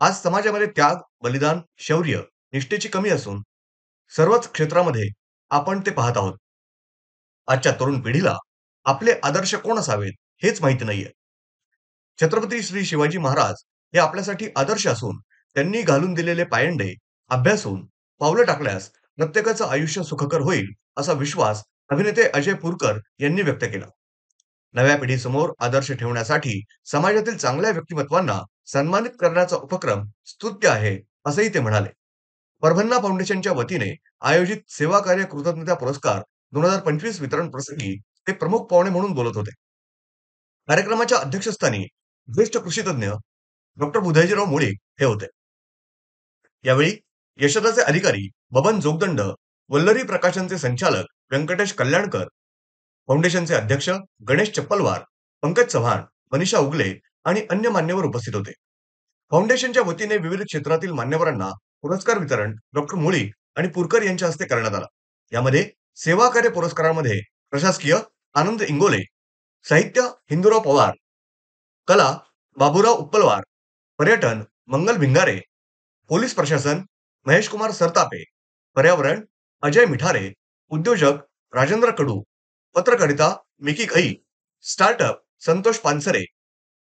आज समाजामध्ये त्याग, बलिदान, शौर्य, निष्ठेची कमी असून सर्वच क्षेत्रामध्ये आपण ते पाहत आहोत. आजच्या तरुण पिढीला आपले आदर्श कोण असावेत हेच माहिती नाहीये. छत्रपती श्री शिवाजी महाराज हे आपल्यासाठी आदर्श असून त्यांनी घालून दिलेले पायंडे अभ्यासून पावलं टाकल्यास प्रत्येकाचं आयुष्य सुखकर होईल असा विश्वास अभिनेते अजय पुरकर यांनी व्यक्त केला. नव्या पिढीसमोर आदर्श ठेवण्यासाठी समाजातील चांगल्या व्यक्तिमत्वांना सन्मानित करण्याचा उपक्रम स्तुत्य आहे, असंही ते म्हणाले. परभन्ना फाउंडेशनच्या वतीने आयोजित सेवा कार्य कृतज्ञता पुरस्कार 2025 वितरण प्रसंगी ते प्रमुख पाहुणे म्हणून बोलत होते. कार्यक्रमाच्या अध्यक्षस्थानी ज्येष्ठ कृषीतज्ञ डॉक्टर बुधाजीराव मुळीक हे होते. यावेळी यशदाचे अधिकारी बबन जोगदंड, वल्लरी प्रकाशनचे संचालक व्यंकटेश कल्याणकर, फाउंडेशनचे अध्यक्ष गणेश चप्पलवार, पंकज चव्हाण, मनीषा उगले आणि अन्य मान्यवर उपस्थित होते. फाउंडेशनच्या वतीने विविध क्षेत्रातील मान्यवरांना पुरस्कार वितरण डॉक्टर मुळीक आणि पुरकर यांच्या हस्ते करण्यात आलं. यामध्ये सेवा कार्य पुरस्कारामध्ये प्रशासकीय आनंद इंगोले, साहित्य हिंदूराव पवार, कला बाबूराव उत्पलवार, पर्यटन मंगल भिंगारे, पोलीस प्रशासन महेशकुमार सरतापे, पर्यावरण अजय मिठारे, उद्योजक राजेंद्र कडू, पत्रकारिता मिकी घई, स्टार्टअप संतोष पानसरे,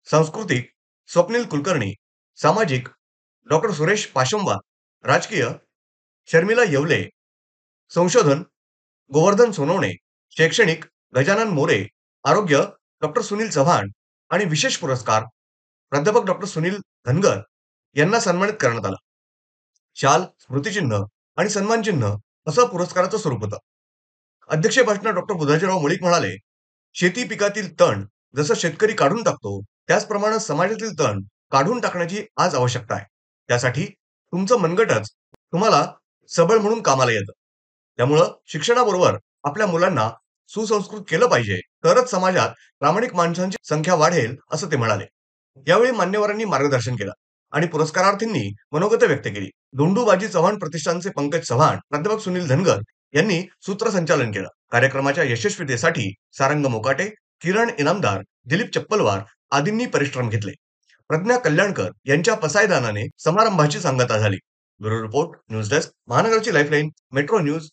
सांस्कृतिक स्वप्नील कुलकर्णी, सामाजिक डॉक्टर सुरेश पाशंबा, राजकीय शर्मिला येवले, संशोधन गोवर्धन सोनवणे, शैक्षणिक गजानन मोरे, आरोग्य डॉक्टर सुनील चव्हाण आणि विशेष पुरस्कार प्राध्यापक डॉक्टर सुनील धनगर यांना सन्मानित करण्यात आला. शाल, स्मृतिचिन्ह आणि सन्मानचिन्ह असं पुरस्काराचं स्वरूप होतं. अध्यक्षीय भाषणात डॉक्टर बुधाजीराव मुळीक म्हणाले, शेती पिकातील तण जसं शेतकरी काढून टाकतो, त्याचप्रमाणे समाजातील तण काढून टाकण्याची आज आवश्यकता आहे. त्यासाठी तुमचं मनगटच तुम्हाला सबळ म्हणून कामाला येतं. त्यामुळं शिक्षणाबरोबर आपल्या मुलांना सुसंस्कृत केलं पाहिजे, तरच समाजात प्रामाणिक माणसांची संख्या वाढेल, असं ते म्हणाले. यावेळी मान्यवरांनी मार्गदर्शन केलं आणि पुरस्कारार्थींनी मनोगत व्यक्त केली. धोंडूबाजी चव्हाण प्रतिष्ठानचे पंकज चव्हाण, प्राध्यापक सुनील धनगर यांनी सूत्रसंचालन केलं. कार्यक्रमाच्या यशस्वीतेसाठी सारंग मोकाटे, किरण इनामदार, दिलीप चप्पलवार आदींनी परिश्रम घेतले. प्रज्ञा कल्याणकर यांच्या पसायदानाने समारंभाची सांगता झाली. ब्युरो रिपोर्ट, न्यूज डेस्क, महानगरची लाईफलाईन, मेट्रो न्यूज.